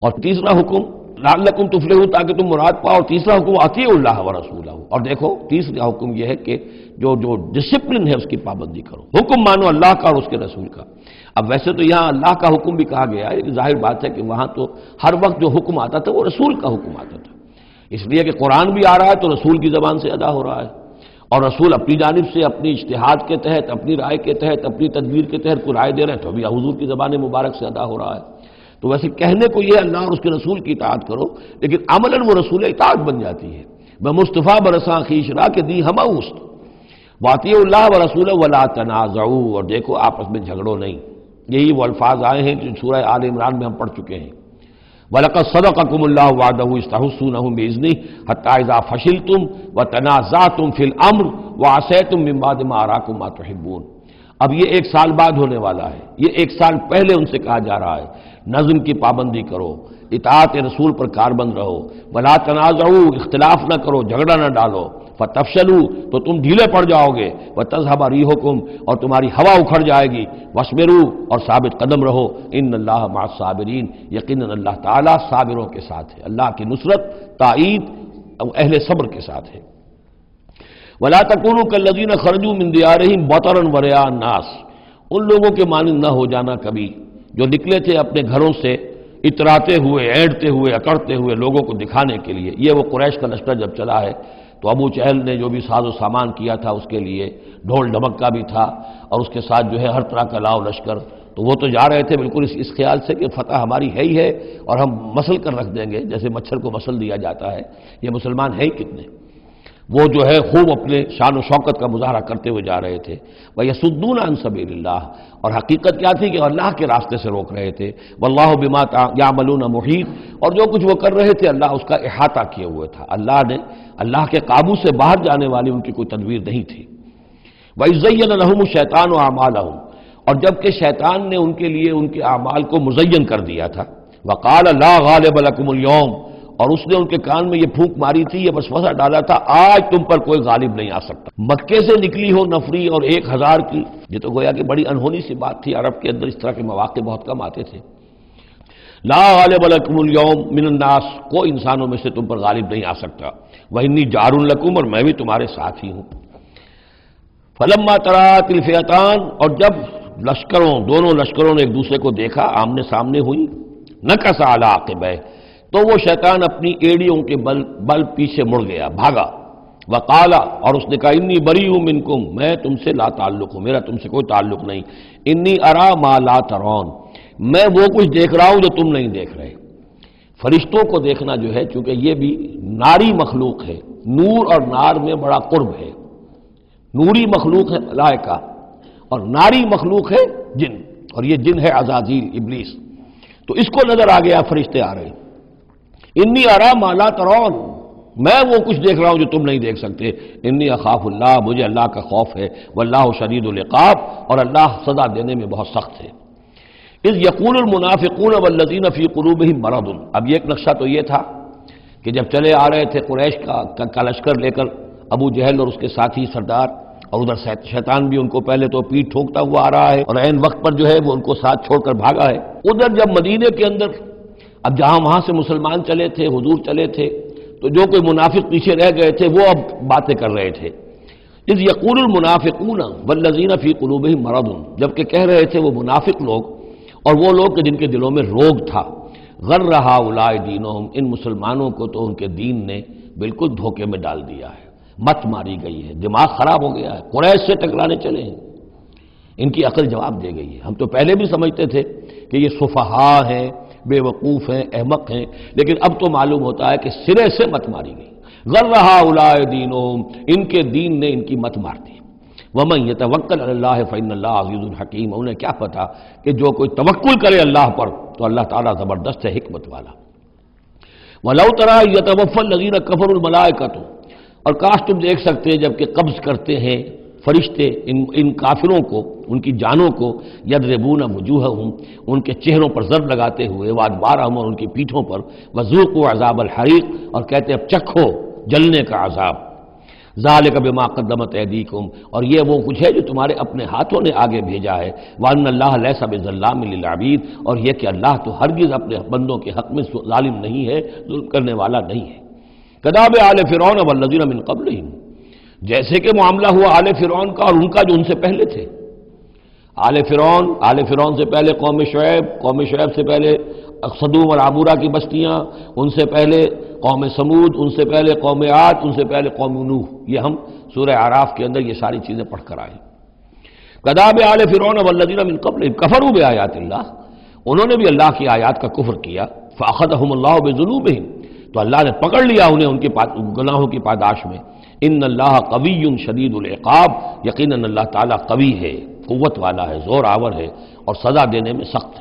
اور تیسرا حکم لعلکم تفلحون، تاکہ تم مراد پاؤ، اور تیسرا حکم اطیعوا اللہ ورسولہ، اور دیکھو تیسرا حکم یہ ہے کہ جو ڈسپلن ہے اس کی پابندی کرو، حکم مانو اللہ کا اور اس کے رسول کا۔ اب ویسے تو یہاں اللہ کا حکم بھی کہا گیا ہے، ظاہر بات ہے کہ وہاں تو ہر وقت جو حکم آتا تھا وہ رسول کا حکم آتا تھا، اس لیے کہ قرآن بھی آ رہا ہے تو رسول کی زبان سے ادا ہو رہا ہے، اور رسول اپنی جانب سے اپنی اجتہاد کے تحت، اپنی رائے کے تحت، اپنی تدبیر کے تحت کوئی رائے دے رہے ہیں تو بھی حضور کی زبان مبارک سے ادا ہو رہا ہے۔ تو ویسے کہنے کو یہ اللہ اور اس کے رسول کی اطاعت کرو، لیکن عملاً وہ رسول اطاعت بن جاتی ہے۔ بمصطفیٰ برساں خیش را کہ دی ہمہ اوست، واطیعوا اللہ ورسولہ ولا تنازعوا، اور دیکھو آپس میں جھگڑو نہیں۔ یہی وہ الفاظ آئے ہیں جو سورہ آل عمران میں ہم پڑھ چکے ہیں۔ وَلَقَدْ صَدَقَكُمُ اللَّهُ وَعْدَهُ إِذْ تَحُسُّونَهُم بِإِذْنِهِ حَتَّىٰ إِذَا فَشِلْتُمْ وَتَنَازَعْتُمْ فِي الْأَمْرِ وَعَصَيْتُم مِّن بَعْدِ مَا أَرَاكُم مَّا تُحِبُّونَ۔ اب یہ ایک سال بعد ہونے والا ہے، یہ ایک سال پہلے ان سے کہا جا رہا ہے نظم کی پابندی کرو، اطاعت رسول پر کاربند رہو، ولا تنازعوا، اختلاف نہ کرو، جھگڑا نہ ڈالو، فتفشلوا، تو تم ڈھیلے پڑ جاؤ گے، وتذهب ريحكم، اور تمہاری ہوا اکھڑ جائے گی، واصبروا، اور ثابت قدم رہو، ان اللہ مع الصابرین، یقیناً اللہ تعالیٰ صابروں کے ساتھ ہے، اللہ کی نصرت، تائید اہل صبر کے ساتھ ہے۔ ولا تکونوا کالذین خرجوا من دیارہم بطرا ورئاء الناس، ان لوگوں کے مانند نہ ہو جانا کبھی جو نکلے تھے اپنے گھروں سے اتراتے ہوئے، اینٹتے ہوئے، اکڑتے ہوئے لوگوں کو دکھانے کے لیے۔ یہ وہ قریش کا لشکر جب چلا ہے تو ابو جہل نے جو بھی ساز و سامان کیا تھا اس کے لیے ڈھول ڈھمک کا بھی تھا، اور اس کے ساتھ جو ہے ہر طرح کا لاؤ لشکر، تو وہ تو جا رہے تھے بالکل اس خیال سے کہ فتح ہماری ہے ہی ہے اور ہم مسل کر رکھ دیں گے، جیسے مچھر کو مسل دیا جاتا ہے، یہ مسلمان ہیں ہی کتنے۔ وہ جو ہے خوب اپنے شان و شوکت کا مظاہرہ کرتے ہوئے جا رہے تھے، وَيَصُدُّونَ عَن سَبِيلِ اللَّهِ، اور حقیقت کیا تھی کہ اللہ کے راستے سے روک رہے تھے، وَاللَّهُ بِمَا يَعْمَلُونَ مُحِيطٌ، اور جو کچھ وہ کر رہے تھے اللہ اس کا احاطہ کیے ہوئے تھا، اللہ کے قابو سے باہر جانے والی ان کی کوئی تدبیر نہیں تھی۔ وَإِذْ زَيَّنَ لَهُمُ الشَّيْطَانُ أَعْمَالَهُمْ، اور جب کہ شیطان نے ان کے لیے ان کے اعمال کو مزین کر دیا تھا، وَقَالَ لَا غَالِبَ لَكُمُ الْيَوْمَ، اور اس نے ان کے کان میں یہ پھونک ماری تھی، یہ وسوسہ ڈالا تھا، آج تم پر کوئی غالب نہیں آ سکتا۔ مکے سے نکلی ہو نفری اور 1000 کی، یہ تو گویا کہ بڑی انہونی سی بات تھی، عرب کے اندر اس طرح کے مواقع بہت کم آتے تھے۔ لا غالب لکم اليوم من الناس، کوئی انسانوں میں سے تم پر غالب نہیں آ سکتا، وانی جار لکم، اور میں بھی تمہارے ساتھ ہی ہوں۔ فلما تراءت الفئتان، اور جب دونوں لشکروں نے ایک دوسرے کو دیکھا، آمنے سامنے ہوئی، نکص علی عقبیہ، تو وہ شیطان اپنی ایڑیوں کے بل پیچھے مڑ گیا، بھاگا، وقال، اور اس نے کہا انی بریء منکم، میں تم سے لا تعلق ہوں، میرا تم سے کوئی تعلق نہیں، انی ارا ما لا ترون، میں وہ کچھ دیکھ رہا ہوں جو تم نہیں دیکھ رہے۔ فرشتوں کو دیکھنا جو ہے، چونکہ یہ بھی ناری مخلوق ہے، نور اور نار میں بڑا قرب ہے، نوری مخلوق ہے ملائکہ اور ناری مخلوق ہے جن، اور یہ جن ہے عزازیل ابلیس، تو اس کو نظر آ گیا فرشتے آ رہے، انی ارا ما لا ترون، میں وہ کچھ دیکھ رہا ہوں جو تم نہیں دیکھ سکتے، انی اخاف اللہ، مجھے اللہ کا خوف ہے، واللہ شدید العقاب، اور اللہ سزا دینے میں بہت سخت ہے۔ اذ یقول المنافقون والذین فی قلوبہم مرض، اب یہ ایک نقشہ تو یہ تھا کہ جب چلے آ رہے تھے قریش کا لشکر لے کر ابو جہل اور اس کے ساتھی سردار، اور ادھر شیطان بھی ان کو پہلے تو پیٹ ٹھوکتا ہوا آ رہا ہے، اور عین وقت پر جو ہے وہ ان کو ساتھ چھوڑ کر بھاگا ہے۔ ادھر جب مدینے کے اندر، اب جہاں وہاں سے مسلمان چلے تھے، حضور چلے تھے، تو جو کوئی منافق پیچھے رہ گئے تھے وہ اب باتیں کر رہے تھے۔ اذ یقول المنافقون والذین فی قلوبہم مرض، جبکہ کہہ رہے تھے وہ منافق لوگ اور وہ لوگ کہ جن کے دلوں میں روگ تھا، غر ہؤلاء دینہم، ان مسلمانوں کو تو ان کے دین نے بالکل دھوکے میں ڈال دیا ہے، مت ماری گئی ہے، دماغ خراب ہو گیا ہے، قریش سے ٹکرانے چلے ہیں، ان کی عقل جواب دے گئی ہے۔ ہم تو پہلے بھی سمجھتے تھے کہ یہ سفہاء ہیں، بے وقوف ہیں، احمق ہیں، لیکن اب تو معلوم ہوتا ہے کہ سرے سے مت ماری گئی، غر ہؤلاء دینہم، ان کے دین نے ان کی مت مار دی۔ وَمَن يَتَوَكَّلْ عَلَى اللَّهِ فَإِنَّ اللَّهَ عَزِيزٌ حَكِيمٌ، انہیں کیا پتا کہ جو کوئی توکل کرے اللہ پر تو اللہ تعالیٰ زبردست ہے، حکمت والا۔ وَلَوْ تَرَىٰ إِذْ يَتَوَفَّى الَّذِينَ كَفَرُوا الْمَلَائِكَةُ، اور کاش تم دیکھ سکتے جب کہ قبض کرتے ہیں فرشتے ان کافروں کو، ان کی جانوں کو، یضربون وجوہہم، ان کے چہروں پر ضرب لگاتے ہوئے، وادبارہم، اور ان کی پیٹھوں پر، وذوقوا عذاب الحریق، اور کہتے اب چکھو جلنے کا عذاب۔ ذالک بما قدمت ایدیکم، اور یہ وہ کچھ ہے جو تمہارے اپنے ہاتھوں نے آگے بھیجا ہے، وان اللہ لیس بظلام للعبید، اور یہ کہ اللہ تو ہرگز اپنے بندوں کے حق میں ظالم نہیں ہے، ظلم کرنے والا نہیں ہے۔ کداب آل فرعون والذین من قبلہم، جیسے کہ معاملہ ہوا آل فرعون کا اور ان کا جو ان سے پہلے تھے۔ آل فرعون سے پہلے قوم شعیب سے پہلے صدوم اور عمورہ کی بستیاں، ان سے پہلے قوم سمود، ان سے پہلے قوم عاد، ان سے پہلے قوم نوح، یہ ہم سورہ اعراف کے اندر یہ ساری چیزیں پڑھ کر آئے۔ کداب آل فرعون والذین من قبلہم کفروا بآیات اللہ، انہوں نے بھی اللہ کی آیات کا کفر کیا، فاخذہم اللہ بذنوبہم، تو اللہ نے پکڑ لیا انہیں ان کے گناہوں کی پاداش میں۔ ان اللہ قوی شدید العقاب، یقیناً اللہ تعالیٰ قوی ہے، قوت والا ہے، زور آور ہے، اور سزا دینے میں سخت ہے۔